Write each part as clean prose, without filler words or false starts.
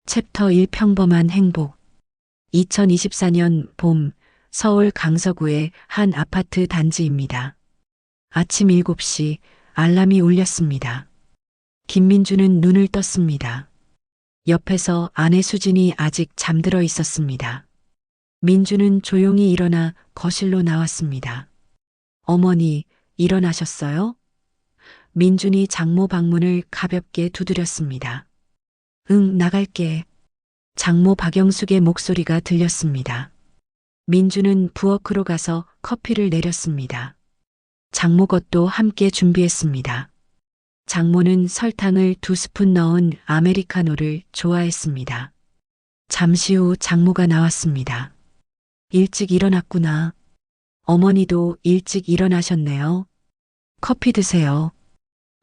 챕터 1 평범한 행복. 2024년 봄 서울 강서구의 한 아파트 단지입니다. 아침 7시 알람이 울렸습니다. 김민주는 눈을 떴습니다. 옆에서 아내 수진이 아직 잠들어 있었습니다. 민주는 조용히 일어나 거실로 나왔습니다. 어머니, 일어나셨어요? 민준이 장모 방문을 가볍게 두드렸습니다. 응, 나갈게. 장모 박영숙의 목소리가 들렸습니다. 민주는 부엌으로 가서 커피를 내렸습니다. 장모 것도 함께 준비했습니다. 장모는 설탕을 2스푼 넣은 아메리카노를 좋아했습니다. 잠시 후 장모가 나왔습니다. 일찍 일어났구나. 어머니도 일찍 일어나셨네요. 커피 드세요.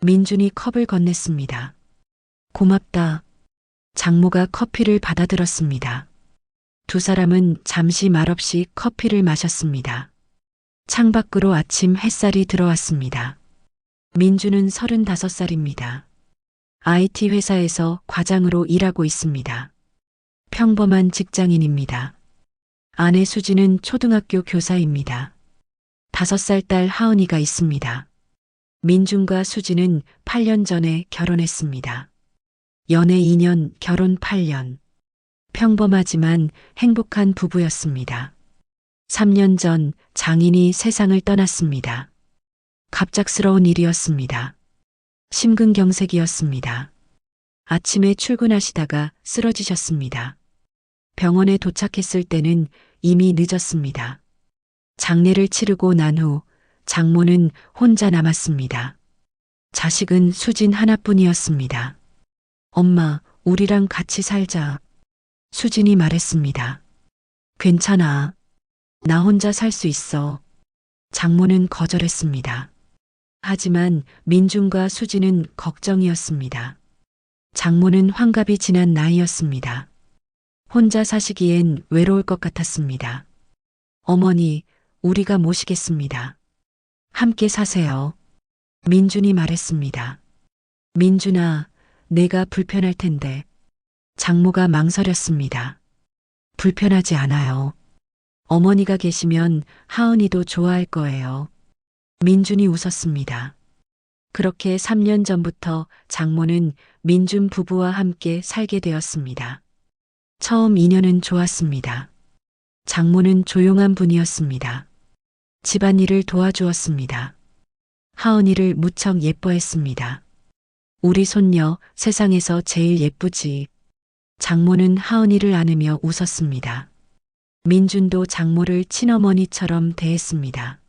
민준이 컵을 건넸습니다. 고맙다. 장모가 커피를 받아들었습니다. 두 사람은 잠시 말없이 커피를 마셨습니다. 창밖으로 아침 햇살이 들어왔습니다. 민주는 35살입니다. IT 회사에서 과장으로 일하고 있습니다. 평범한 직장인입니다. 아내 수지는 초등학교 교사입니다. 5살 딸 하은이가 있습니다. 민준과 수지는 8년 전에 결혼했습니다. 연애 2년, 결혼 8년. 평범하지만 행복한 부부였습니다. 3년 전 장인이 세상을 떠났습니다. 갑작스러운 일이었습니다. 심근경색이었습니다. 아침에 출근하시다가 쓰러지셨습니다. 병원에 도착했을 때는 이미 늦었습니다. 장례를 치르고 난 후 장모는 혼자 남았습니다. 자식은 수진 하나뿐이었습니다. 엄마, 우리랑 같이 살자. 수진이 말했습니다. 괜찮아. 나 혼자 살 수 있어. 장모는 거절했습니다. 하지만 민준과 수진은 걱정이었습니다. 장모는 환갑이 지난 나이였습니다. 혼자 사시기엔 외로울 것 같았습니다. 어머니, 우리가 모시겠습니다. 함께 사세요. 민준이 말했습니다. 민준아, 내가 불편할 텐데. 장모가 망설였습니다. 불편하지 않아요. 어머니가 계시면 하은이도 좋아할 거예요. 민준이 웃었습니다. 그렇게 3년 전부터 장모는 민준 부부와 함께 살게 되었습니다. 처음 인연은 좋았습니다. 장모는 조용한 분이었습니다. 집안일을 도와주었습니다. 하은이를 무척 예뻐했습니다. 우리 손녀 세상에서 제일 예쁘지. 장모는 하은이를 안으며 웃었습니다. 민준도 장모를 친어머니처럼 대했습니다.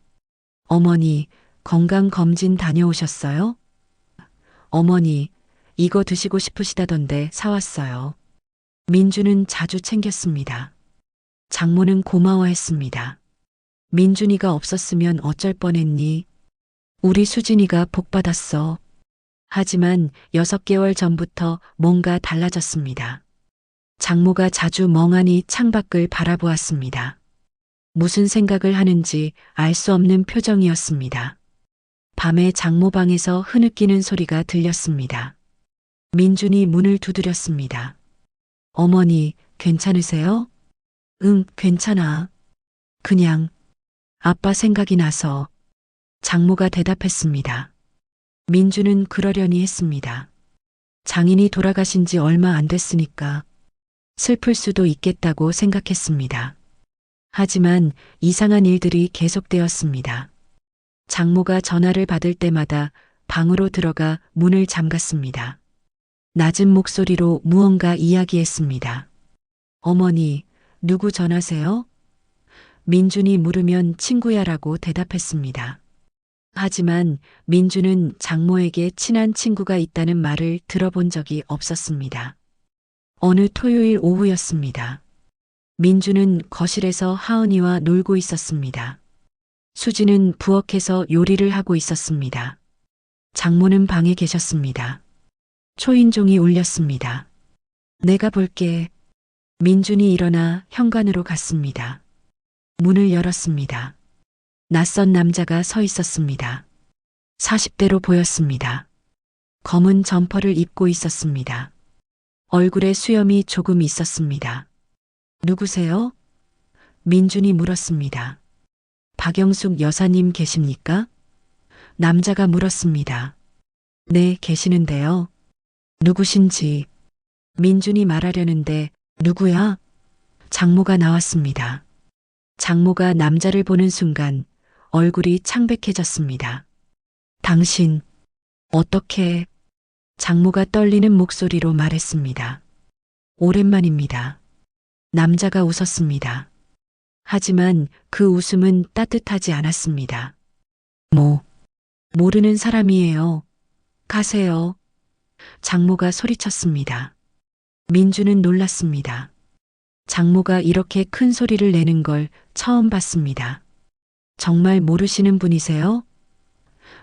어머니, 건강검진 다녀오셨어요? 어머니, 이거 드시고 싶으시다던데 사왔어요. 민준은 자주 챙겼습니다. 장모는 고마워했습니다. 민준이가 없었으면 어쩔 뻔했니? 우리 수진이가 복받았어. 하지만 6개월 전부터 뭔가 달라졌습니다. 장모가 자주 멍하니 창밖을 바라보았습니다. 무슨 생각을 하는지 알 수 없는 표정이었습니다. 밤에 장모 방에서 흐느끼는 소리가 들렸습니다. 민준이 문을 두드렸습니다. 어머니, 괜찮으세요? 응, 괜찮아. 그냥 아빠 생각이 나서. 장모가 대답했습니다. 민준은 그러려니 했습니다. 장인이 돌아가신 지 얼마 안 됐으니까 슬플 수도 있겠다고 생각했습니다. 하지만 이상한 일들이 계속되었습니다. 장모가 전화를 받을 때마다 방으로 들어가 문을 잠갔습니다. 낮은 목소리로 무언가 이야기했습니다. 어머니, 누구 전화세요? 민준이 물으면 친구야라고 대답했습니다. 하지만 민준은 장모에게 친한 친구가 있다는 말을 들어본 적이 없었습니다. 어느 토요일 오후였습니다. 민준은 거실에서 하은이와 놀고 있었습니다. 수지는 부엌에서 요리를 하고 있었습니다. 장모는 방에 계셨습니다. 초인종이 울렸습니다. 내가 볼게. 민준이 일어나 현관으로 갔습니다. 문을 열었습니다. 낯선 남자가 서 있었습니다. 40대로 보였습니다. 검은 점퍼를 입고 있었습니다. 얼굴에 수염이 조금 있었습니다. 누구세요? 민준이 물었습니다. 박영숙 여사님 계십니까? 남자가 물었습니다. 네, 계시는데요. 누구신지. 민준이 말하려는데 누구야? 장모가 나왔습니다. 장모가 남자를 보는 순간 얼굴이 창백해졌습니다. 당신, 어떻게? 장모가 떨리는 목소리로 말했습니다. 오랜만입니다. 남자가 웃었습니다. 하지만 그 웃음은 따뜻하지 않았습니다. 모르는 사람이에요. 가세요. 장모가 소리쳤습니다. 민주는 놀랐습니다. 장모가 이렇게 큰 소리를 내는 걸 처음 봤습니다. 정말 모르시는 분이세요?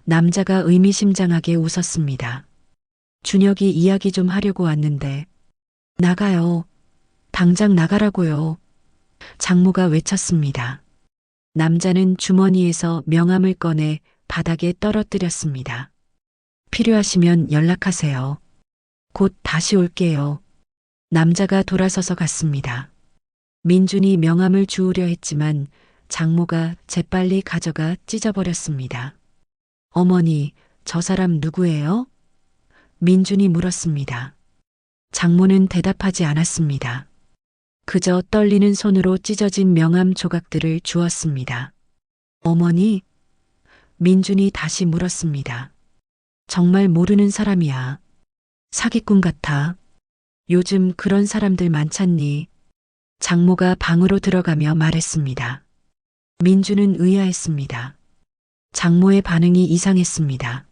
남자가 의미심장하게 웃었습니다. 준혁이 이야기 좀 하려고 왔는데. 나가요. 당장 나가라고요. 장모가 외쳤습니다. 남자는 주머니에서 명함을 꺼내 바닥에 떨어뜨렸습니다. 필요하시면 연락하세요. 곧 다시 올게요. 남자가 돌아서서 갔습니다. 민준이 명함을 주우려 했지만 장모가 재빨리 가져가 찢어버렸습니다. 어머니, 저 사람 누구예요? 민준이 물었습니다. 장모는 대답하지 않았습니다. 그저 떨리는 손으로 찢어진 명함 조각들을 주었습니다. 어머니? 민준이 다시 물었습니다. 정말 모르는 사람이야. 사기꾼 같아. 요즘 그런 사람들 많잖니. 장모가 방으로 들어가며 말했습니다. 민준은 의아했습니다. 장모의 반응이 이상했습니다.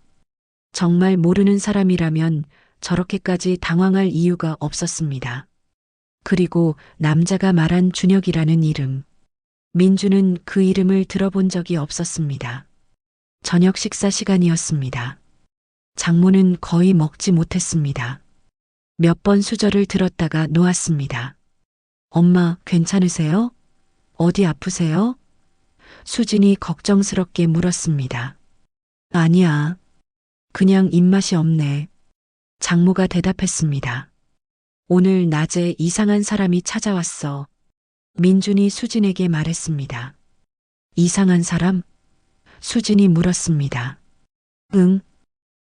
정말 모르는 사람이라면 저렇게까지 당황할 이유가 없었습니다. 그리고 남자가 말한 준혁이라는 이름. 민주는 그 이름을 들어본 적이 없었습니다. 저녁 식사 시간이었습니다. 장모는 거의 먹지 못했습니다. 몇 번 수저를 들었다가 놓았습니다. 엄마, 괜찮으세요? 어디 아프세요? 수진이 걱정스럽게 물었습니다. 아니야. 그냥 입맛이 없네. 장모가 대답했습니다. 오늘 낮에 이상한 사람이 찾아왔어. 민준이 수진에게 말했습니다. 이상한 사람? 수진이 물었습니다. 응.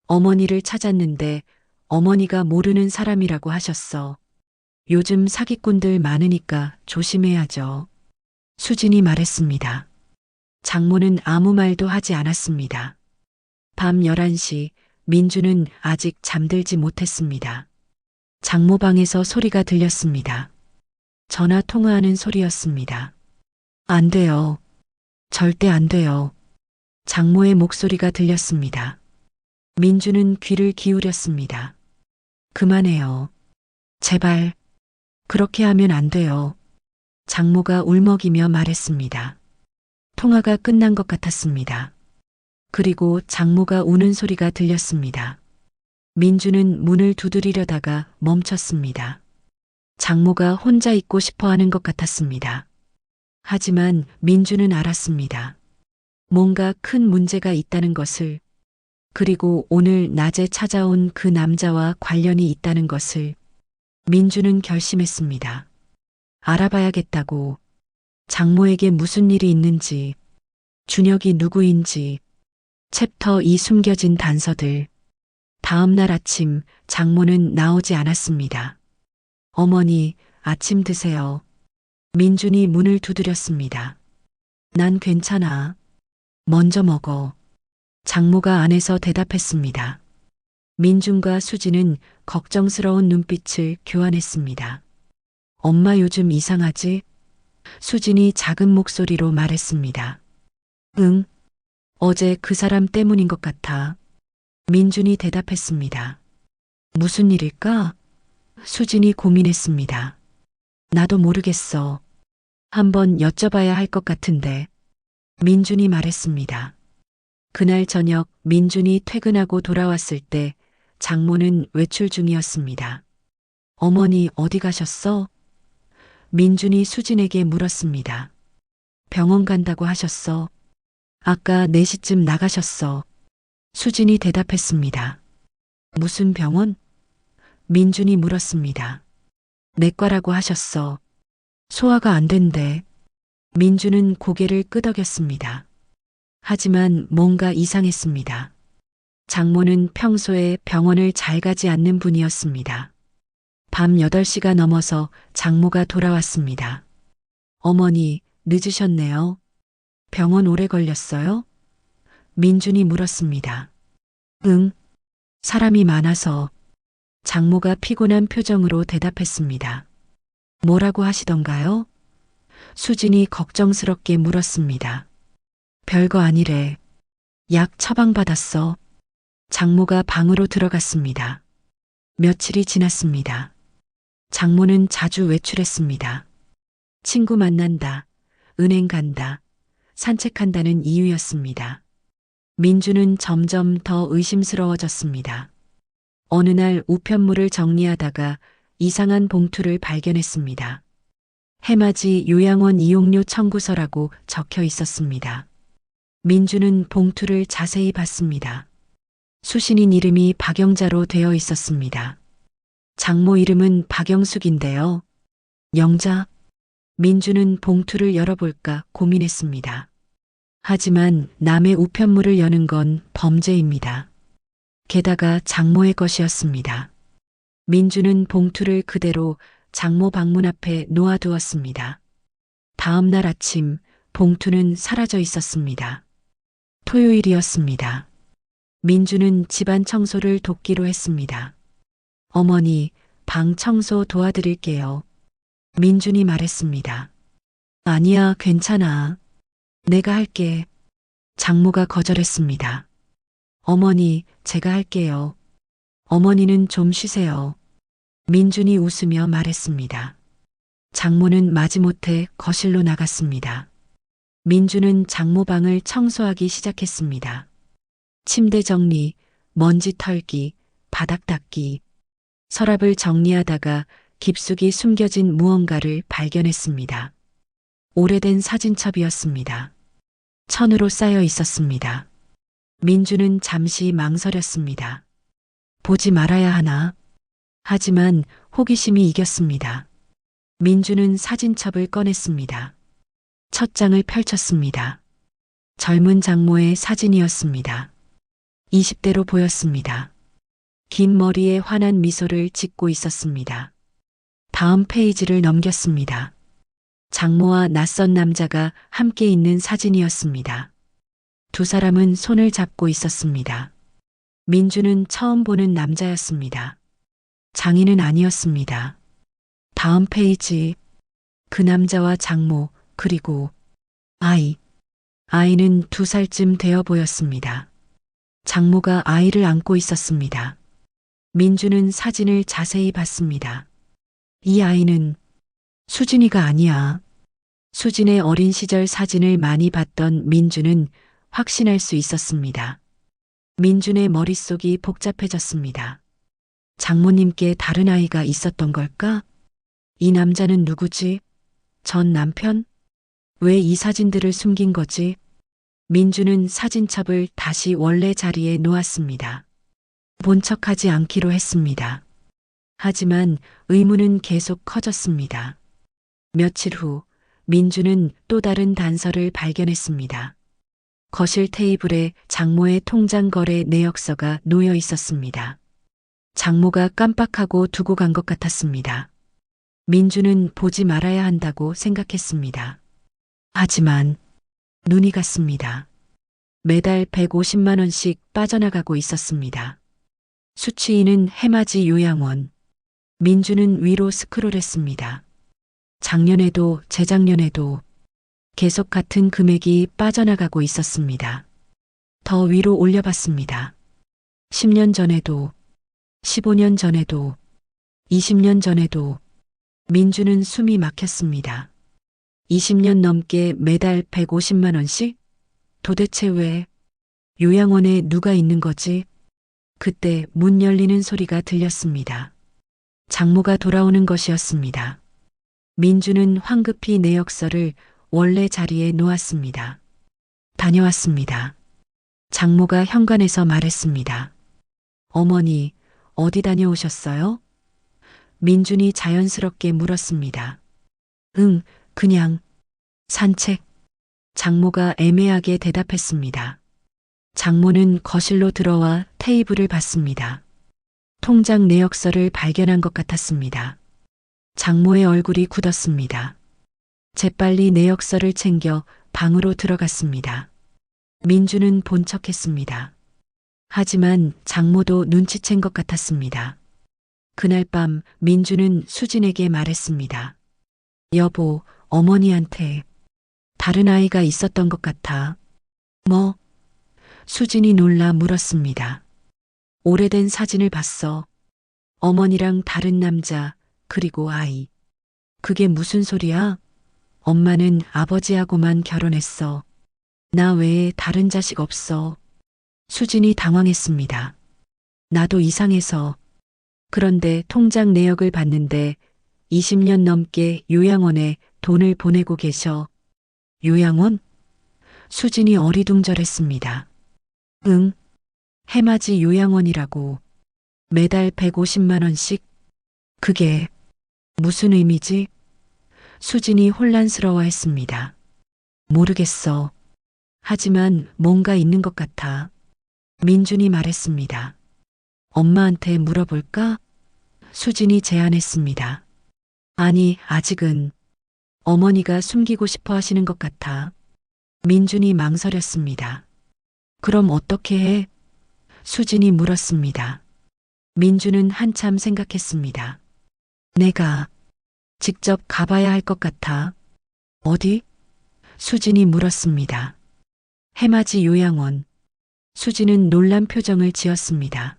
어머니를 찾았는데 어머니가 모르는 사람이라고 하셨어. 요즘 사기꾼들 많으니까 조심해야죠. 수진이 말했습니다. 장모는 아무 말도 하지 않았습니다. 밤 11시 민주는 아직 잠들지 못했습니다. 장모 방에서 소리가 들렸습니다. 전화 통화하는 소리였습니다. 안 돼요. 절대 안 돼요. 장모의 목소리가 들렸습니다. 민주는 귀를 기울였습니다. 그만해요. 제발. 그렇게 하면 안 돼요. 장모가 울먹이며 말했습니다. 통화가 끝난 것 같았습니다. 그리고 장모가 우는 소리가 들렸습니다. 민주는 문을 두드리려다가 멈췄습니다. 장모가 혼자 있고 싶어 하는 것 같았습니다. 하지만 민주는 알았습니다. 뭔가 큰 문제가 있다는 것을, 그리고 오늘 낮에 찾아온 그 남자와 관련이 있다는 것을. 민주는 결심했습니다. 알아봐야겠다고. 장모에게 무슨 일이 있는지, 준혁이 누구인지, 챕터 2 숨겨진 단서들. 다음 날 아침 장모는 나오지 않았습니다. 어머니, 아침 드세요. 민준이 문을 두드렸습니다. 난 괜찮아. 먼저 먹어. 장모가 안에서 대답했습니다. 민준과 수지는 걱정스러운 눈빛을 교환했습니다. 엄마 요즘 이상하지? 수진이 작은 목소리로 말했습니다. 응. 어제 그 사람 때문인 것 같아. 민준이 대답했습니다. 무슨 일일까? 수진이 고민했습니다. 나도 모르겠어. 한번 여쭤봐야 할 것 같은데. 민준이 말했습니다. 그날 저녁 민준이 퇴근하고 돌아왔을 때 장모는 외출 중이었습니다. 어머니 어디 가셨어? 민준이 수진에게 물었습니다. 병원 간다고 하셨어. 아까 4시쯤 나가셨어. 수진이 대답했습니다. 무슨 병원? 민준이 물었습니다. 내과라고 하셨어. 소화가 안 된대. 민주는 고개를 끄덕였습니다. 하지만 뭔가 이상했습니다. 장모는 평소에 병원을 잘 가지 않는 분이었습니다. 밤 8시가 넘어서 장모가 돌아왔습니다. 어머니, 늦으셨네요. 병원 오래 걸렸어요? 민준이 물었습니다. 응, 사람이 많아서. 장모가 피곤한 표정으로 대답했습니다. 뭐라고 하시던가요? 수진이 걱정스럽게 물었습니다. 별거 아니래. 약 처방받았어. 장모가 방으로 들어갔습니다. 며칠이 지났습니다. 장모는 자주 외출했습니다. 친구 만난다, 은행 간다, 산책한다는 이유였습니다. 민주는 점점 더 의심스러워졌습니다. 어느 날 우편물을 정리하다가 이상한 봉투를 발견했습니다. 해맞이 요양원 이용료 청구서라고 적혀 있었습니다. 민주는 봉투를 자세히 봤습니다. 수신인 이름이 박영자로 되어 있었습니다. 장모 이름은 박영숙인데요. 영자? 민주는 봉투를 열어볼까 고민했습니다. 하지만 남의 우편물을 여는 건 범죄입니다. 게다가 장모의 것이었습니다. 민주는 봉투를 그대로 장모 방문 앞에 놓아두었습니다. 다음 날 아침 봉투는 사라져 있었습니다. 토요일이었습니다. 민주는 집안 청소를 돕기로 했습니다. 어머니, 방 청소 도와드릴게요. 민준이 말했습니다. 아니야, 괜찮아. 내가 할게. 장모가 거절했습니다. 어머니, 제가 할게요. 어머니는 좀 쉬세요. 민준이 웃으며 말했습니다. 장모는 마지못해 거실로 나갔습니다. 민준은 장모 방을 청소하기 시작했습니다. 침대 정리, 먼지 털기, 바닥 닦기. 서랍을 정리하다가 깊숙이 숨겨진 무언가를 발견했습니다. 오래된 사진첩이었습니다. 천으로 쌓여 있었습니다. 민주는 잠시 망설였습니다. 보지 말아야 하나? 하지만 호기심이 이겼습니다. 민주는 사진첩을 꺼냈습니다. 첫 장을 펼쳤습니다. 젊은 장모의 사진이었습니다. 20대로 보였습니다. 긴 머리에 환한 미소를 짓고 있었습니다. 다음 페이지를 넘겼습니다. 장모와 낯선 남자가 함께 있는 사진이었습니다. 두 사람은 손을 잡고 있었습니다. 민주는 처음 보는 남자였습니다. 장인은 아니었습니다. 다음 페이지. 그 남자와 장모, 그리고 아이는 2살쯤 되어 보였습니다. 장모가 아이를 안고 있었습니다. 민주는 사진을 자세히 봤습니다. 이 아이는 수진이가 아니야. 수진의 어린 시절 사진을 많이 봤던 민주는 확신할 수 있었습니다. 민준의 머릿속이 복잡해졌습니다. 장모님께 다른 아이가 있었던 걸까? 이 남자는 누구지? 전 남편? 왜 이 사진들을 숨긴 거지? 민주는 사진첩을 다시 원래 자리에 놓았습니다. 본 척하지 않기로 했습니다. 하지만 의문은 계속 커졌습니다. 며칠 후 민주는 또 다른 단서를 발견했습니다. 거실 테이블에 장모의 통장 거래 내역서가 놓여 있었습니다. 장모가 깜빡하고 두고 간 것 같았습니다. 민주는 보지 말아야 한다고 생각했습니다. 하지만 눈이 갔습니다. 매달 150만 원씩 빠져나가고 있었습니다. 수취인은 해맞이 요양원. 민주는 위로 스크롤했습니다. 작년에도 재작년에도 계속 같은 금액이 빠져나가고 있었습니다. 더 위로 올려봤습니다. 10년 전에도, 15년 전에도, 20년 전에도. 민주는 숨이 막혔습니다. 20년 넘게 매달 150만 원씩? 도대체 왜? 요양원에 누가 있는 거지? 그때 문 열리는 소리가 들렸습니다. 장모가 돌아오는 것이었습니다. 민주는 황급히 내역서를 원래 자리에 놓았습니다. 다녀왔습니다. 장모가 현관에서 말했습니다. 어머니, 어디 다녀오셨어요? 민준이 자연스럽게 물었습니다. 응, 그냥 산책. 장모가 애매하게 대답했습니다. 장모는 거실로 들어와 테이블을 봤습니다. 통장 내역서를 발견한 것 같았습니다. 장모의 얼굴이 굳었습니다. 재빨리 내역서를 챙겨 방으로 들어갔습니다. 민주는 본 척했습니다. 하지만 장모도 눈치챈 것 같았습니다. 그날 밤 민주는 수진에게 말했습니다. 여보, 어머니한테 다른 아이가 있었던 것 같아. 뭐? 수진이 놀라 물었습니다. 오래된 사진을 봤어. 어머니랑 다른 남자, 그리고 아이. 그게 무슨 소리야? 엄마는 아버지하고만 결혼했어. 나 외에 다른 자식 없어. 수진이 당황했습니다. 나도 이상해서. 그런데 통장 내역을 봤는데 20년 넘게 요양원에 돈을 보내고 계셔. 요양원? 수진이 어리둥절했습니다. 응, 해맞이 요양원이라고. 매달 150만 원씩? 그게 무슨 의미지? 수진이 혼란스러워했습니다. 모르겠어. 하지만 뭔가 있는 것 같아. 민준이 말했습니다. 엄마한테 물어볼까? 수진이 제안했습니다. 아니, 아직은. 어머니가 숨기고 싶어 하시는 것 같아. 민준이 망설였습니다. 그럼 어떻게 해? 수진이 물었습니다. 민준은 한참 생각했습니다. 내가 직접 가봐야 할 것 같아. 어디? 수진이 물었습니다. 해맞이 요양원. 수진은 놀란 표정을 지었습니다.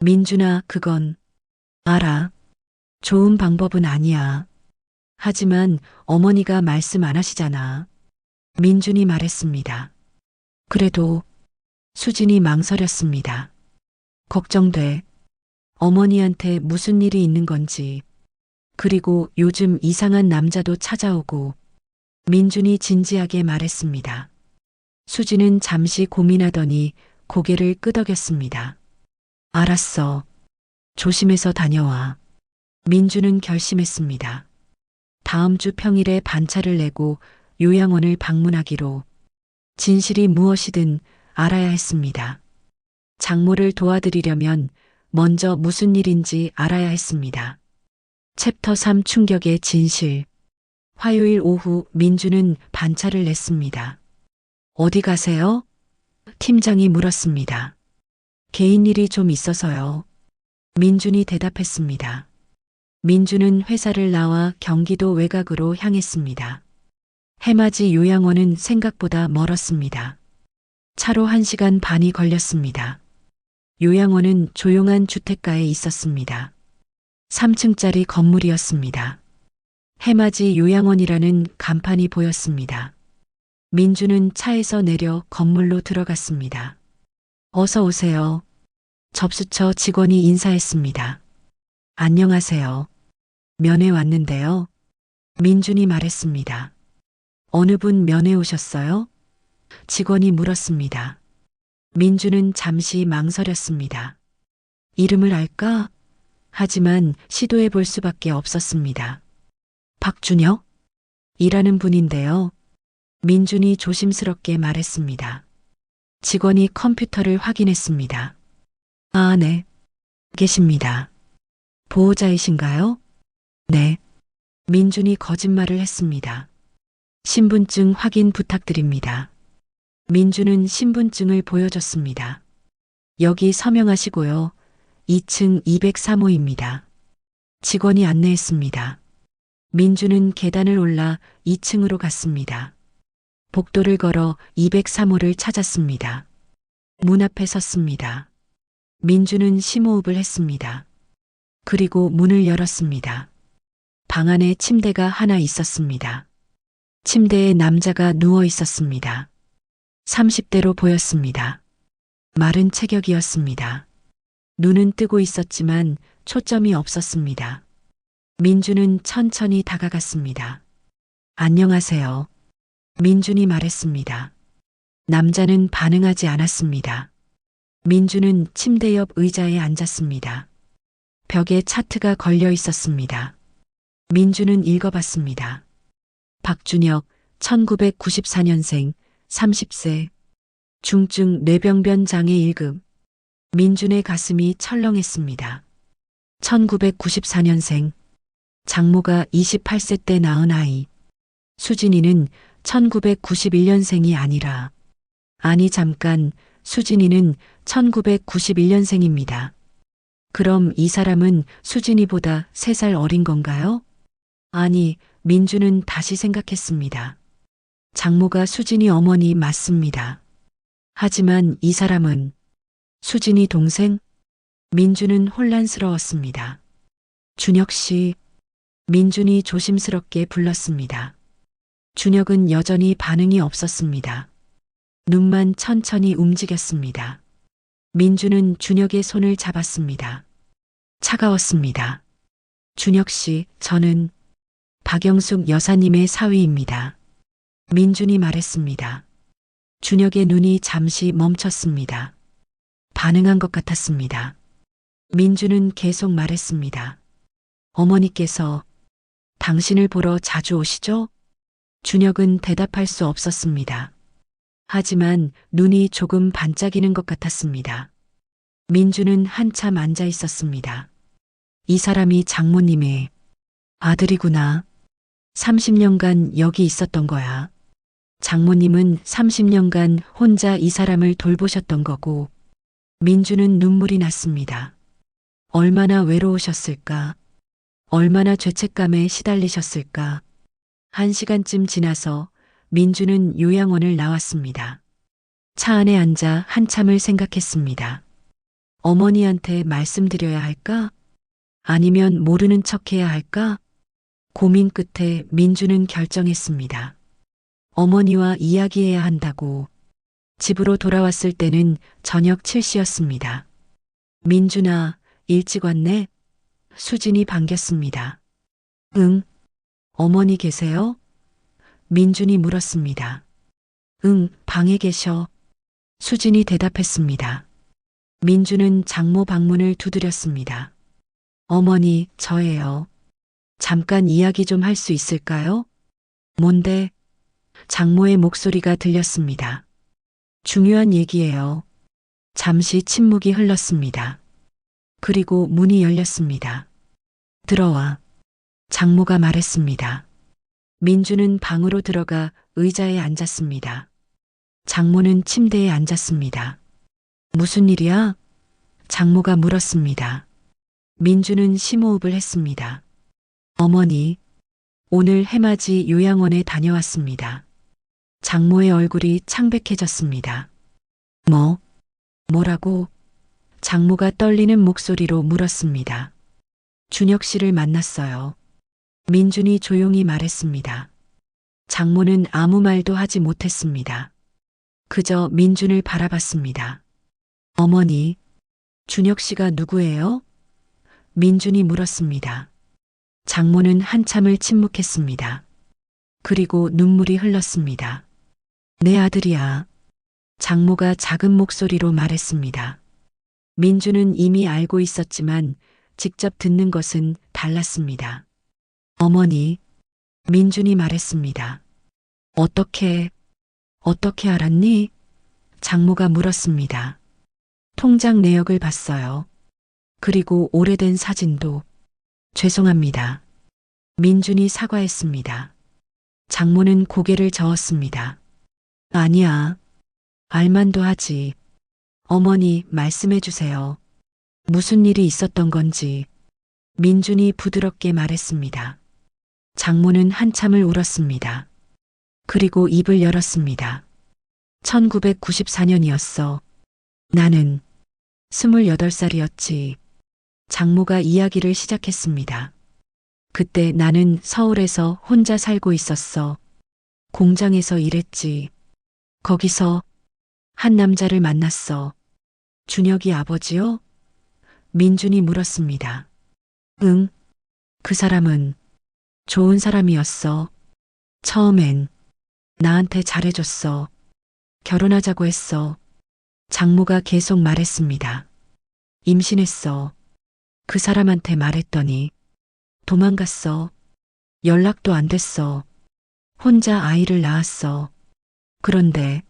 민준아, 그건 알아. 좋은 방법은 아니야. 하지만 어머니가 말씀 안 하시잖아. 민준이 말했습니다. 그래도 수진이 망설였습니다. 걱정돼. 어머니한테 무슨 일이 있는 건지. 그리고 요즘 이상한 남자도 찾아오고. 민준이 진지하게 말했습니다. 수진은 잠시 고민하더니 고개를 끄덕였습니다. 알았어. 조심해서 다녀와. 민준은 결심했습니다. 다음 주 평일에 반차를 내고 요양원을 방문하기로. 진실이 무엇이든 알아야 했습니다. 장모를 도와드리려면 먼저 무슨 일인지 알아야 했습니다. 챕터 3 충격의 진실. 화요일 오후 민주는 반차를 냈습니다. 어디 가세요? 팀장이 물었습니다. 개인 일이 좀 있어서요. 민준이 대답했습니다. 민주는 회사를 나와 경기도 외곽으로 향했습니다. 해맞이 요양원은 생각보다 멀었습니다. 차로 1시간 반이 걸렸습니다. 요양원은 조용한 주택가에 있었습니다. 3층짜리 건물이었습니다. 해맞이 요양원이라는 간판이 보였습니다. 민주는 차에서 내려 건물로 들어갔습니다. 어서 오세요. 접수처 직원이 인사했습니다. 안녕하세요. 면회 왔는데요. 민준이 말했습니다. 어느 분 면회 오셨어요? 직원이 물었습니다. 민주는 잠시 망설였습니다. 이름을 알까? 하지만 시도해 볼 수밖에 없었습니다. 박준혁? 일하는 분인데요. 민준이 조심스럽게 말했습니다. 직원이 컴퓨터를 확인했습니다. 아, 네. 계십니다. 보호자이신가요? 네. 민준이 거짓말을 했습니다. 신분증 확인 부탁드립니다. 민준은 신분증을 보여줬습니다. 여기 서명하시고요. 2층 203호입니다. 직원이 안내했습니다. 민준은 계단을 올라 2층으로 갔습니다. 복도를 걸어 203호를 찾았습니다. 문 앞에 섰습니다. 민준은 심호흡을 했습니다. 그리고 문을 열었습니다. 방 안에 침대가 하나 있었습니다. 침대에 남자가 누워 있었습니다. 30대로 보였습니다. 마른 체격이었습니다. 눈은 뜨고 있었지만 초점이 없었습니다. 민준은 천천히 다가갔습니다. 안녕하세요. 민준이 말했습니다. 남자는 반응하지 않았습니다. 민준은 침대 옆 의자에 앉았습니다. 벽에 차트가 걸려 있었습니다. 민주는 읽어봤습니다. 박준혁, 1994년생, 30세, 중증 뇌병변 장애 1급. 민준의 가슴이 철렁했습니다. 1994년생, 장모가 28세 때 낳은 아이. 수진이는 1991년생이 아니라, 아니 잠깐, 수진이는 1991년생입니다. 그럼 이 사람은 수진이보다 3살 어린 건가요? 아니, 민주는 다시 생각했습니다. 장모가 수진이 어머니 맞습니다. 하지만 이 사람은 수진이 동생? 민주는 혼란스러웠습니다. 준혁 씨, 민준이 조심스럽게 불렀습니다. 준혁은 여전히 반응이 없었습니다. 눈만 천천히 움직였습니다. 민주는 준혁의 손을 잡았습니다. 차가웠습니다. 준혁 씨, 저는 박영숙 여사님의 사위입니다. 민준이 말했습니다. 준혁의 눈이 잠시 멈췄습니다. 반응한 것 같았습니다. 민주는 계속 말했습니다. 어머니께서 당신을 보러 자주 오시죠? 준혁은 대답할 수 없었습니다. 하지만 눈이 조금 반짝이는 것 같았습니다. 민주는 한참 앉아 있었습니다. 이 사람이 장모님의 아들이구나. 30년간 여기 있었던 거야. 장모님은 30년간 혼자 이 사람을 돌보셨던 거고, 민주는 눈물이 났습니다. 얼마나 외로우셨을까? 얼마나 죄책감에 시달리셨을까? 1시간쯤 지나서 민주는 요양원을 나왔습니다. 차 안에 앉아 한참을 생각했습니다. 어머니한테 말씀드려야 할까? 아니면 모르는 척해야 할까? 고민 끝에 민주는 결정했습니다. 어머니와 이야기해야 한다고. 집으로 돌아왔을 때는 저녁 7시였습니다. 민준아, 일찍 왔네? 수진이 반겼습니다. 응. 어머니 계세요? 민준이 물었습니다. 응, 방에 계셔. 수진이 대답했습니다. 민준은 장모 방문을 두드렸습니다. 어머니, 저예요. 잠깐 이야기 좀 할 수 있을까요? 뭔데? 장모의 목소리가 들렸습니다. 중요한 얘기예요. 잠시 침묵이 흘렀습니다. 그리고 문이 열렸습니다. 들어와. 장모가 말했습니다. 민주는 방으로 들어가 의자에 앉았습니다. 장모는 침대에 앉았습니다. 무슨 일이야? 장모가 물었습니다. 민주는 심호흡을 했습니다. 어머니, 오늘 해맞이 요양원에 다녀왔습니다. 장모의 얼굴이 창백해졌습니다. 뭐라고? 장모가 떨리는 목소리로 물었습니다. 준혁 씨를 만났어요. 민준이 조용히 말했습니다. 장모는 아무 말도 하지 못했습니다. 그저 민준을 바라봤습니다. 어머니, 준혁 씨가 누구예요? 민준이 물었습니다. 장모는 한참을 침묵했습니다. 그리고 눈물이 흘렀습니다. 내 아들이야. 장모가 작은 목소리로 말했습니다. 민주는 이미 알고 있었지만 직접 듣는 것은 달랐습니다. 어머니, 민준이 말했습니다. 어떻게 알았니? 장모가 물었습니다. 통장 내역을 봤어요. 그리고 오래된 사진도. 죄송합니다. 민준이 사과했습니다. 장모는 고개를 저었습니다. 아니야. 알만도 하지. 어머니, 말씀해 주세요. 무슨 일이 있었던 건지. 민준이 부드럽게 말했습니다. 장모는 한참을 울었습니다. 그리고 입을 열었습니다. 1994년이었어. 나는 28살이었지. 장모가 이야기를 시작했습니다. 그때 나는 서울에서 혼자 살고 있었어. 공장에서 일했지. 거기서 한 남자를 만났어. 준혁이 아버지요? 민준이 물었습니다. 응. 그 사람은 좋은 사람이었어. 처음엔 나한테 잘해줬어. 결혼하자고 했어. 장모가 계속 말했습니다. 임신했어. 그 사람한테 말했더니 도망갔어. 연락도 안 됐어. 혼자 아이를 낳았어. 그런데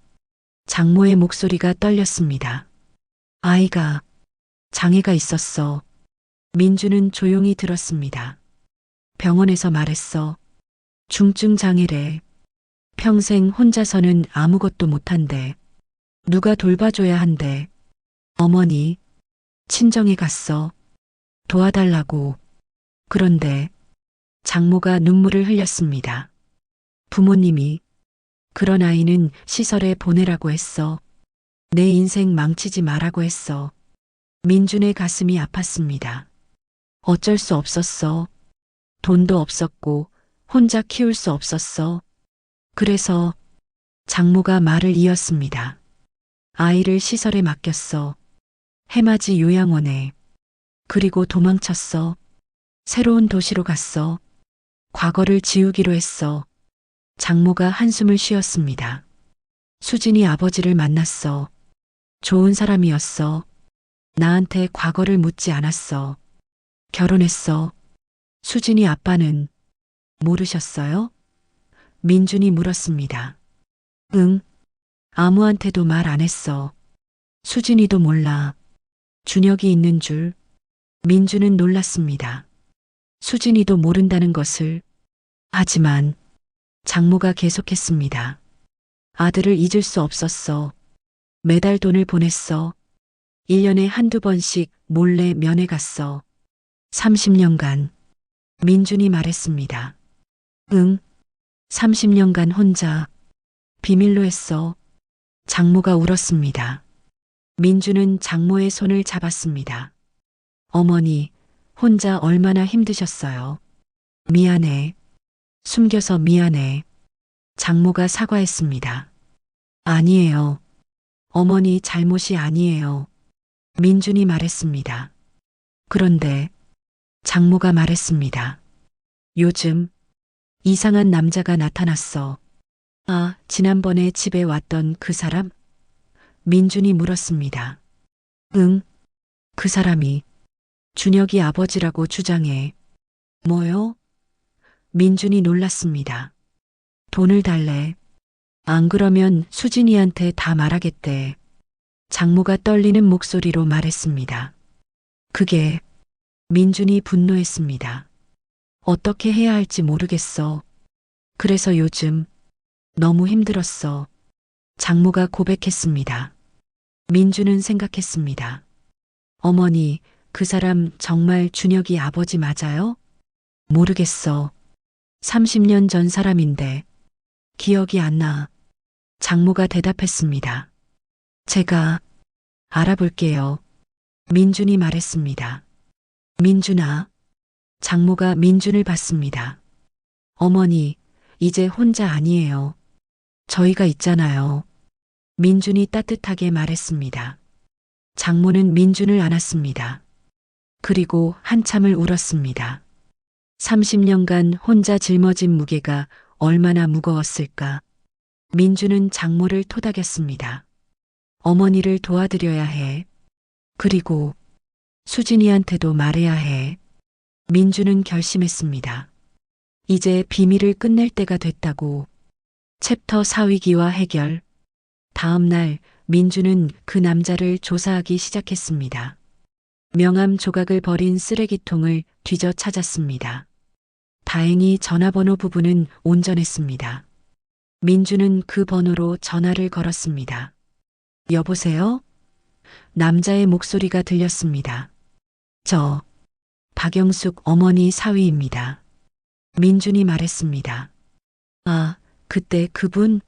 장모의 목소리가 떨렸습니다. 아이가 장애가 있었어. 민주는 조용히 들었습니다. 병원에서 말했어. 중증 장애래. 평생 혼자서는 아무것도 못한대. 누가 돌봐줘야 한대. 어머니, 친정에 갔어. 도와달라고. 그런데 장모가 눈물을 흘렸습니다. 부모님이 그런 아이는 시설에 보내라고 했어. 내 인생 망치지 말라고 했어. 민준의 가슴이 아팠습니다. 어쩔 수 없었어. 돈도 없었고 혼자 키울 수 없었어. 그래서 장모가 말을 이었습니다. 아이를 시설에 맡겼어. 해맞이 요양원에. 그리고 도망쳤어. 새로운 도시로 갔어. 과거를 지우기로 했어. 장모가 한숨을 쉬었습니다. 수진이 아버지를 만났어. 좋은 사람이었어. 나한테 과거를 묻지 않았어. 결혼했어. 수진이 아빠는 모르셨어요? 민준이 물었습니다. 응. 아무한테도 말 안 했어. 수진이도 몰라. 준혁이 있는 줄. 민준은 놀랐습니다. 수진이도 모른다는 것을. 하지만 장모가 계속했습니다. 아들을 잊을 수 없었어. 매달 돈을 보냈어. 1년에 한두 번씩 몰래 면회 갔어. 30년간. 민준이 말했습니다. 응. 30년간 혼자 비밀로 했어. 장모가 울었습니다. 민준은 장모의 손을 잡았습니다. 어머니, 혼자 얼마나 힘드셨어요. 미안해. 숨겨서 미안해. 장모가 사과했습니다. 아니에요. 어머니 잘못이 아니에요. 민준이 말했습니다. 그런데 장모가 말했습니다. 요즘 이상한 남자가 나타났어. 아, 지난번에 집에 왔던 그 사람? 민준이 물었습니다. 응, 그 사람이 준혁이 아버지라고 주장해. 뭐요? 민준이 놀랐습니다. 돈을 달래. 안 그러면 수진이한테 다 말하겠대. 장모가 떨리는 목소리로 말했습니다. 그게 민준이 분노했습니다. 어떻게 해야 할지 모르겠어. 그래서 요즘 너무 힘들었어. 장모가 고백했습니다. 민준은 생각했습니다. 어머니, 그 사람 정말 준혁이 아버지 맞아요? 모르겠어. 30년 전 사람인데 기억이 안 나. 장모가 대답했습니다. 제가 알아볼게요. 민준이 말했습니다. 민준아. 장모가 민준을 봤습니다. 어머니, 이제 혼자 아니에요. 저희가 있잖아요. 민준이 따뜻하게 말했습니다. 장모는 민준을 안았습니다. 그리고 한참을 울었습니다. 30년간 혼자 짊어진 무게가 얼마나 무거웠을까. 민준은 장모를 토닥였습니다. 어머니를 도와드려야 해. 그리고 수진이한테도 말해야 해. 민준은 결심했습니다. 이제 비밀을 끝낼 때가 됐다고. 챕터 4위기와 해결. 다음 날 민준은 그 남자를 조사하기 시작했습니다. 명함 조각을 버린 쓰레기통을 뒤져 찾았습니다. 다행히 전화번호 부분은 온전했습니다. 민준은 그 번호로 전화를 걸었습니다. 여보세요? 남자의 목소리가 들렸습니다. 저 박영숙 어머니 사위입니다. 민준이 말했습니다. 아, 그때 그분?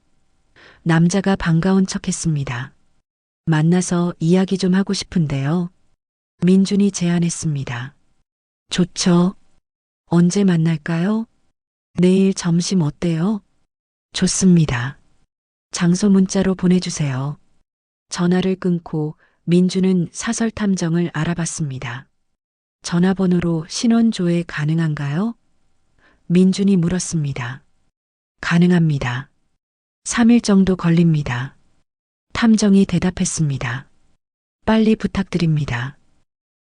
남자가 반가운 척했습니다. 만나서 이야기 좀 하고 싶은데요. 민준이 제안했습니다. 좋죠. 언제 만날까요? 내일 점심 어때요? 좋습니다. 장소 문자로 보내주세요. 전화를 끊고 민준은 사설 탐정을 알아봤습니다. 전화번호로 신원 조회 가능한가요? 민준이 물었습니다. 가능합니다. 3일 정도 걸립니다. 탐정이 대답했습니다. 빨리 부탁드립니다.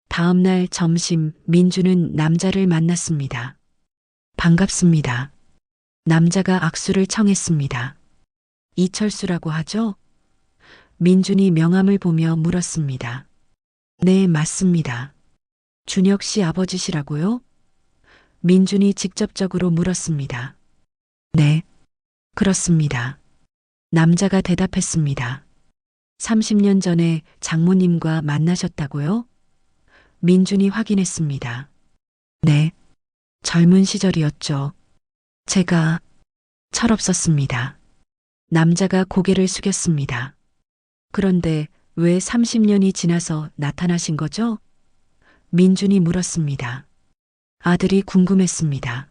다음 날 점심 민주는 남자를 만났습니다. 반갑습니다. 남자가 악수를 청했습니다. 이철수라고 하죠? 민준이 명함을 보며 물었습니다. 네, 맞습니다. 준혁 씨 아버지시라고요? 민준이 직접적으로 물었습니다. 네, 그렇습니다. 남자가 대답했습니다. 30년 전에 장모님과 만나셨다고요? 민준이 확인했습니다. 네, 젊은 시절이었죠. 제가 철없었습니다. 남자가 고개를 숙였습니다. 그런데 왜 30년이 지나서 나타나신 거죠? 민준이 물었습니다. 아들이 궁금했습니다.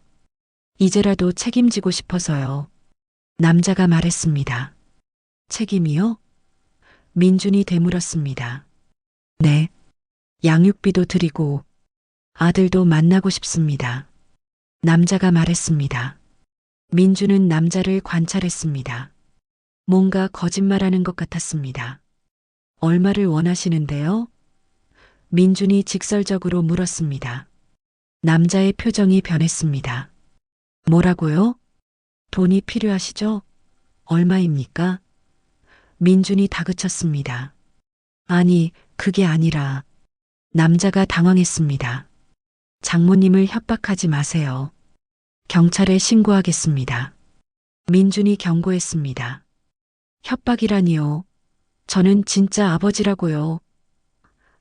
이제라도 책임지고 싶어서요. 남자가 말했습니다. 책임이요? 민준이 되물었습니다. 네. 양육비도 드리고 아들도 만나고 싶습니다. 남자가 말했습니다. 민준은 남자를 관찰했습니다. 뭔가 거짓말하는 것 같았습니다. 얼마를 원하시는데요? 민준이 직설적으로 물었습니다. 남자의 표정이 변했습니다. 뭐라고요? 돈이 필요하시죠? 얼마입니까? 민준이 다그쳤습니다. 아니, 그게 아니라 남자가 당황했습니다. 장모님을 협박하지 마세요. 경찰에 신고하겠습니다. 민준이 경고했습니다. 협박이라니요. 저는 진짜 아버지라고요.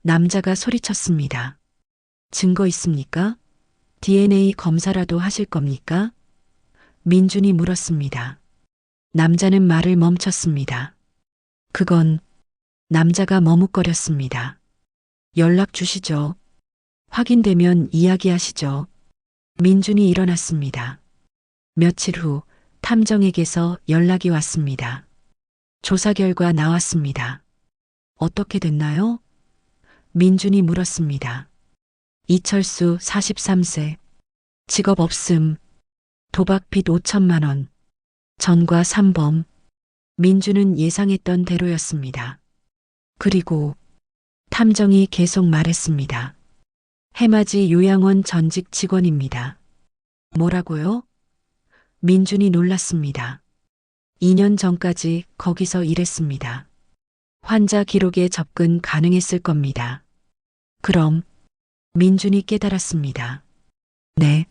남자가 소리쳤습니다. 증거 있습니까? DNA 검사라도 하실 겁니까? 민준이 물었습니다. 남자는 말을 멈췄습니다. 그건 남자가 머뭇거렸습니다. 연락 주시죠. 확인되면 이야기하시죠. 민준이 일어났습니다. 며칠 후 탐정에게서 연락이 왔습니다. 조사 결과 나왔습니다. 어떻게 됐나요? 민준이 물었습니다. 이철수 43세. 직업 없음. 도박 빚 5천만 원. 전과 3범. 민준은 예상했던 대로였습니다. 그리고 탐정이 계속 말했습니다. 해맞이 요양원 전직 직원입니다. 뭐라고요? 민준이 놀랐습니다. 2년 전까지 거기서 일했습니다. 환자 기록에 접근 가능했을 겁니다. 그럼 민준이 깨달았습니다. 네.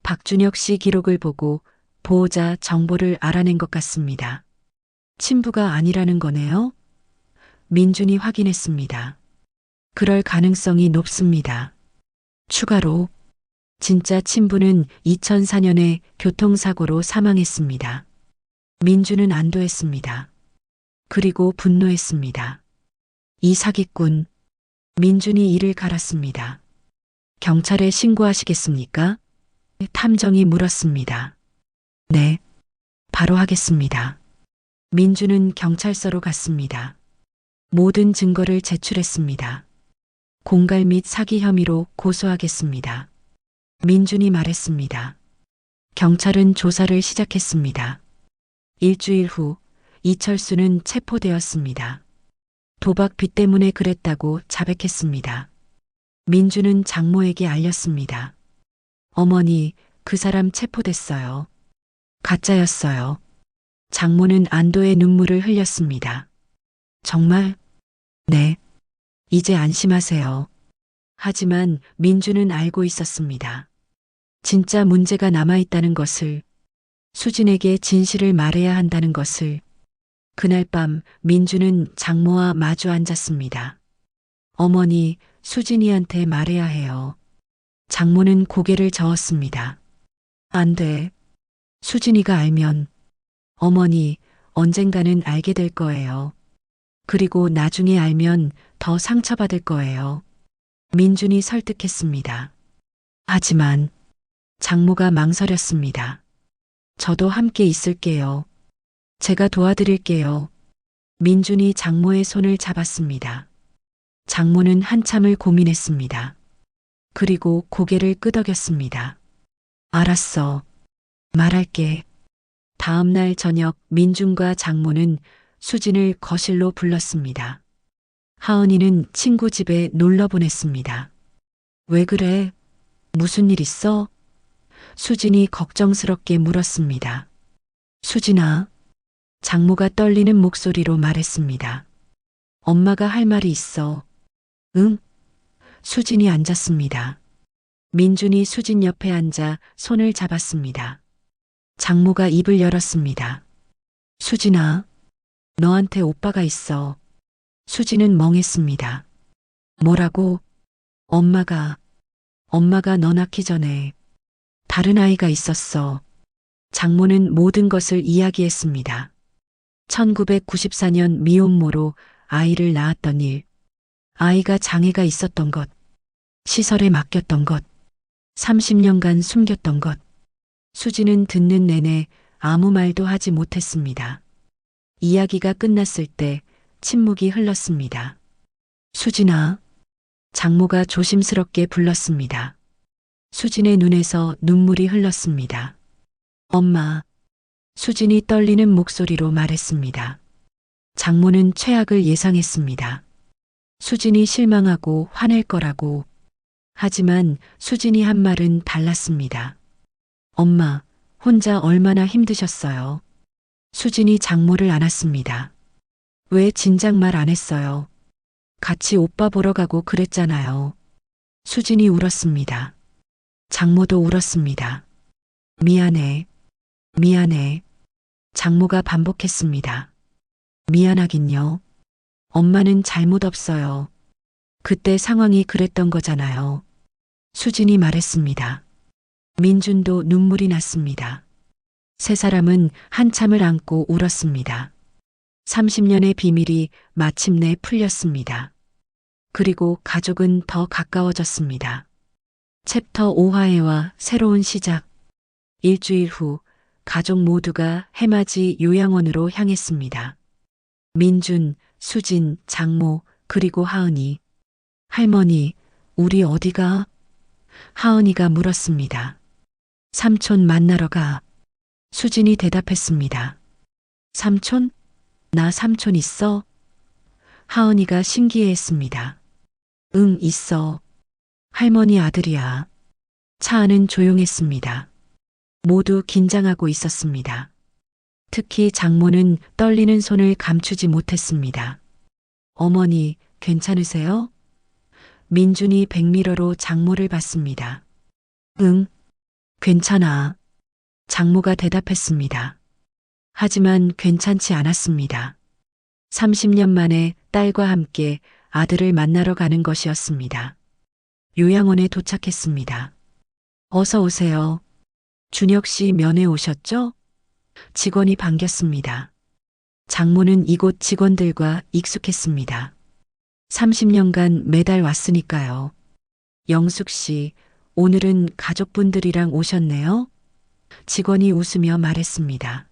박준혁 씨 기록을 보고 보호자 정보를 알아낸 것 같습니다. 친부가 아니라는 거네요? 민준이 확인했습니다. 그럴 가능성이 높습니다. 추가로 진짜 친부는 2004년에 교통사고로 사망했습니다. 민준은 안도했습니다. 그리고 분노했습니다. 이 사기꾼. 민준이 이를 갈았습니다. 경찰에 신고하시겠습니까? 탐정이 물었습니다. 네, 바로 하겠습니다. 민준은 경찰서로 갔습니다. 모든 증거를 제출했습니다. 공갈 및 사기 혐의로 고소하겠습니다. 민준이 말했습니다. 경찰은 조사를 시작했습니다. 일주일 후 이철수는 체포되었습니다. 도박 빚 때문에 그랬다고 자백했습니다. 민준은 장모에게 알렸습니다. 어머니, 그 사람 체포됐어요. 가짜였어요. 장모는 안도의 눈물을 흘렸습니다. 정말? 네. 이제 안심하세요. 하지만 민준은 알고 있었습니다. 진짜 문제가 남아있다는 것을, 수진에게 진실을 말해야 한다는 것을. 그날 밤 민준은 장모와 마주 앉았습니다. 어머니, 수진이한테 말해야 해요. 장모는 고개를 저었습니다. 안 돼. 수진이가 알면. 어머니, 언젠가는 알게 될 거예요. 그리고 나중에 알면 더 상처받을 거예요. 민준이 설득했습니다. 하지만 장모가 망설였습니다. 저도 함께 있을게요. 제가 도와드릴게요. 민준이 장모의 손을 잡았습니다. 장모는 한참을 고민했습니다. 그리고 고개를 끄덕였습니다. 알았어. 말할게. 다음 날 저녁 민준과 장모는 수진을 거실로 불렀습니다. 하은이는 친구 집에 놀러 보냈습니다. 왜 그래? 무슨 일 있어? 수진이 걱정스럽게 물었습니다. 수진아, 장모가 떨리는 목소리로 말했습니다. 엄마가 할 말이 있어. 응? 수진이 앉았습니다. 민준이 수진 옆에 앉아 손을 잡았습니다. 장모가 입을 열었습니다. 수진아, 너한테 오빠가 있어. 수진은 멍했습니다. 뭐라고? 엄마가 너 낳기 전에 다른 아이가 있었어. 장모는 모든 것을 이야기했습니다. 1994년 미혼모로 아이를 낳았던 일, 아이가 장애가 있었던 것, 시설에 맡겼던 것, 30년간 숨겼던 것. 수지는 듣는 내내 아무 말도 하지 못했습니다. 이야기가 끝났을 때 침묵이 흘렀습니다. 수진아, 장모가 조심스럽게 불렀습니다. 수진의 눈에서 눈물이 흘렀습니다. 엄마, 수진이 떨리는 목소리로 말했습니다. 장모는 최악을 예상했습니다. 수진이 실망하고 화낼 거라고. 하지만 수진이 한 말은 달랐습니다. 엄마, 혼자 얼마나 힘드셨어요? 수진이 장모를 안았습니다. 왜 진작 말 안 했어요? 같이 오빠 보러 가고 그랬잖아요. 수진이 울었습니다. 장모도 울었습니다. 미안해. 미안해. 장모가 반복했습니다. 미안하긴요. 엄마는 잘못 없어요. 그때 상황이 그랬던 거잖아요. 수진이 말했습니다. 민준도 눈물이 났습니다. 세 사람은 한참을 안고 울었습니다. 30년의 비밀이 마침내 풀렸습니다. 그리고 가족은 더 가까워졌습니다. 챕터 5화해와 새로운 시작. 일주일 후 가족 모두가 해맞이 요양원으로 향했습니다. 민준, 수진, 장모, 그리고 하은이. 할머니, 우리 어디가? 하은이가 물었습니다. 삼촌 만나러 가. 수진이 대답했습니다. 삼촌? 나 삼촌 있어? 하은이가 신기해했습니다. 응, 있어. 할머니 아들이야. 차 안은 조용했습니다. 모두 긴장하고 있었습니다. 특히 장모는 떨리는 손을 감추지 못했습니다. 어머니, 괜찮으세요? 민준이 백미러로 장모를 봤습니다. 응, 괜찮아. 장모가 대답했습니다. 하지만 괜찮지 않았습니다. 30년 만에 딸과 함께 아들을 만나러 가는 것이었습니다. 요양원에 도착했습니다. 어서 오세요. 준혁 씨 면회 오셨죠? 직원이 반겼습니다. 장모는 이곳 직원들과 익숙했습니다. 30년간 매달 왔으니까요. 영숙 씨, 오늘은 가족분들이랑 오셨네요? 직원이 웃으며 말했습니다.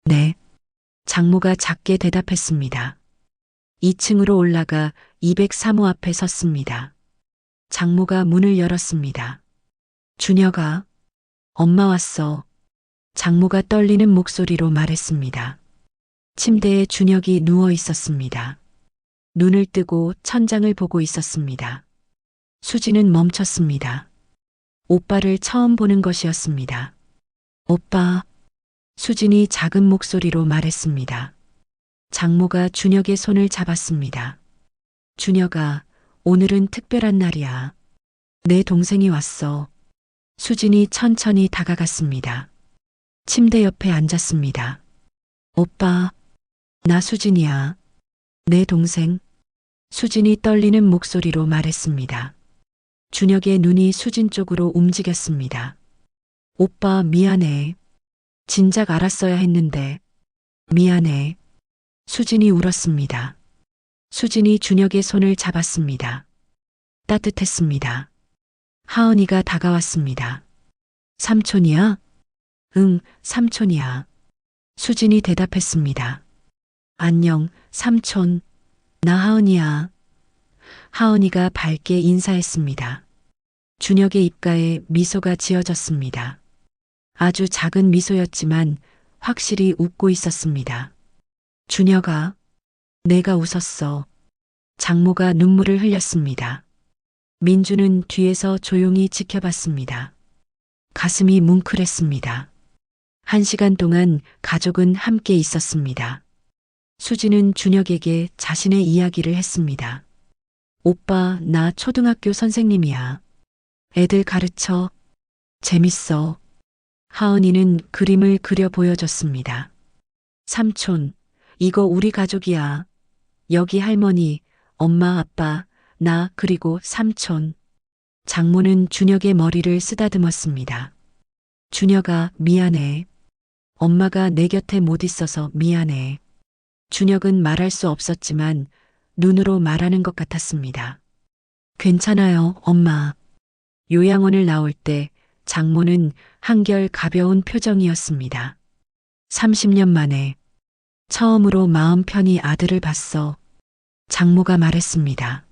네. 장모가 작게 대답했습니다. 2층으로 올라가 203호 앞에 섰습니다. 장모가 문을 열었습니다. 준혁아, 엄마 왔어. 장모가 떨리는 목소리로 말했습니다. 침대에 준혁이 누워 있었습니다. 눈을 뜨고 천장을 보고 있었습니다. 수지는 멈췄습니다. 오빠를 처음 보는 것이었습니다. 오빠, 수진이 작은 목소리로 말했습니다. 장모가 준혁의 손을 잡았습니다. 준혁아, 오늘은 특별한 날이야. 내 동생이 왔어. 수진이 천천히 다가갔습니다. 침대 옆에 앉았습니다. 오빠, 나 수진이야. 내 동생. 수진이 떨리는 목소리로 말했습니다. 준혁의 눈이 수진 쪽으로 움직였습니다. 오빠 미안해. 진작 알았어야 했는데. 미안해. 수진이 울었습니다. 수진이 준혁의 손을 잡았습니다. 따뜻했습니다. 하은이가 다가왔습니다. 삼촌이야? 응, 삼촌이야. 수진이 대답했습니다. 안녕, 삼촌. 나 하은이야. 하은이가 밝게 인사했습니다. 준혁의 입가에 미소가 지어졌습니다. 아주 작은 미소였지만 확실히 웃고 있었습니다. 준혁아, 내가 웃었어. 장모가 눈물을 흘렸습니다. 민주는 뒤에서 조용히 지켜봤습니다. 가슴이 뭉클했습니다. 1시간 동안 가족은 함께 있었습니다. 수지는 준혁에게 자신의 이야기를 했습니다. 오빠, 나 초등학교 선생님이야. 애들 가르쳐. 재밌어. 하은이는 그림을 그려 보여줬습니다. 삼촌, 이거 우리 가족이야. 여기 할머니, 엄마, 아빠, 나 그리고 삼촌. 장모는 준혁의 머리를 쓰다듬었습니다. 준혁아, 미안해. 엄마가 내 곁에 못 있어서 미안해. 준혁은 말할 수 없었지만 눈으로 말하는 것 같았습니다. 괜찮아요, 엄마. 요양원을 나올 때 장모는 한결 가벼운 표정이었습니다. 30년 만에 처음으로 마음 편히 아들을 봤어. 장모가 말했습니다.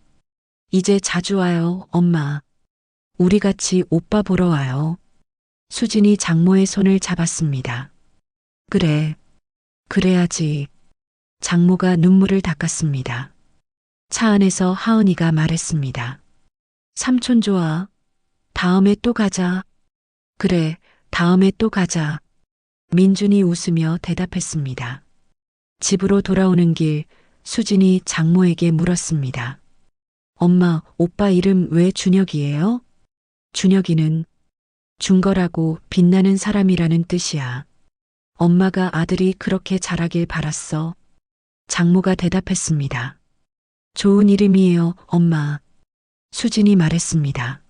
이제 자주 와요, 엄마. 우리 같이 오빠 보러 와요. 수진이 장모의 손을 잡았습니다. 그래, 그래야지. 장모가 눈물을 닦았습니다. 차 안에서 하은이가 말했습니다. 삼촌 좋아. 다음에 또 가자. 그래, 다음에 또 가자. 민준이 웃으며 대답했습니다. 집으로 돌아오는 길, 수진이 장모에게 물었습니다. 엄마, 오빠 이름 왜 준혁이에요? 준혁이는 준거라고 빛나는 사람이라는 뜻이야. 엄마가 아들이 그렇게 자라길 바랐어. 장모가 대답했습니다. 좋은 이름이에요, 엄마. 수진이 말했습니다.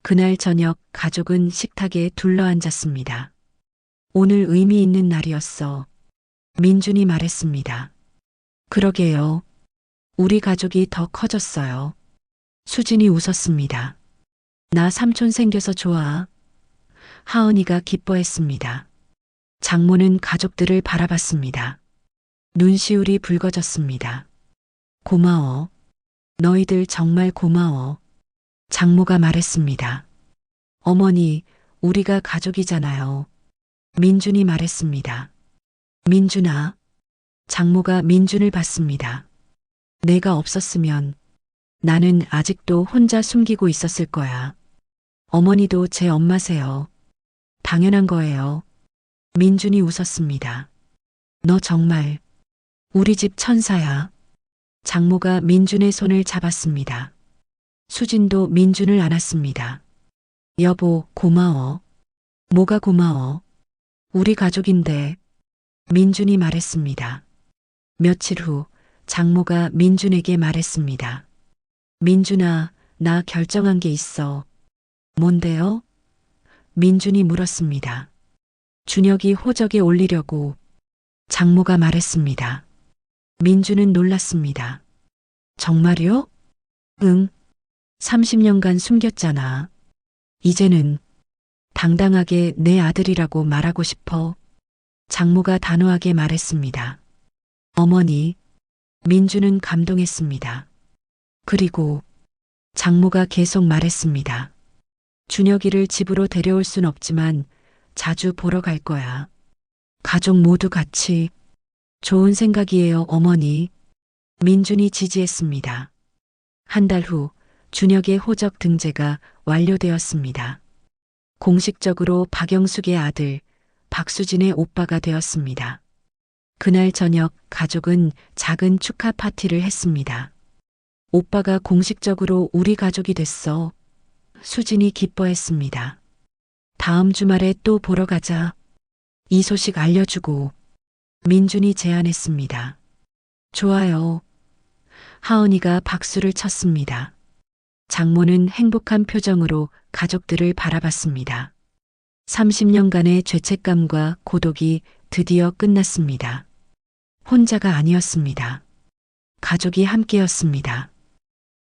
그날 저녁 가족은 식탁에 둘러앉았습니다. 오늘 의미 있는 날이었어. 민준이 말했습니다. 그러게요. 우리 가족이 더 커졌어요. 수진이 웃었습니다. 나 삼촌 생겨서 좋아. 하은이가 기뻐했습니다. 장모는 가족들을 바라봤습니다. 눈시울이 붉어졌습니다. 고마워. 너희들 정말 고마워. 장모가 말했습니다. 어머니, 우리가 가족이잖아요. 민준이 말했습니다. 민준아. 장모가 민준을 봤습니다. 내가 없었으면 나는 아직도 혼자 숨기고 있었을 거야. 어머니도 제 엄마세요. 당연한 거예요. 민준이 웃었습니다. 너 정말 우리 집 천사야. 장모가 민준의 손을 잡았습니다. 수진도 민준을 안았습니다. 여보, 고마워. 뭐가 고마워? 우리 가족인데. 민준이 말했습니다. 며칠 후 장모가 민준에게 말했습니다. 민준아, 나 결정한 게 있어. 뭔데요? 민준이 물었습니다. 준혁이 호적에 올리려고. 장모가 말했습니다. 민준은 놀랐습니다. 정말요? 응. 30년간 숨겼잖아. 이제는 당당하게 내 아들이라고 말하고 싶어. 장모가 단호하게 말했습니다. 어머니, 민준은 감동했습니다. 그리고 장모가 계속 말했습니다. 준혁이를 집으로 데려올 순 없지만 자주 보러 갈 거야. 가족 모두 같이. 좋은 생각이에요, 어머니. 민준이 지지했습니다. 한 달 후 준혁의 호적 등재가 완료되었습니다. 공식적으로 박영숙의 아들, 박수진의 오빠가 되었습니다. 그날 저녁 가족은 작은 축하 파티를 했습니다. 오빠가 공식적으로 우리 가족이 됐어. 수진이 기뻐했습니다. 다음 주말에 또 보러 가자. 이 소식 알려주고. 민준이 제안했습니다. 좋아요. 하은이가 박수를 쳤습니다. 장모는 행복한 표정으로 가족들을 바라봤습니다. 30년간의 죄책감과 고독이 드디어 끝났습니다. 혼자가 아니었습니다. 가족이 함께였습니다.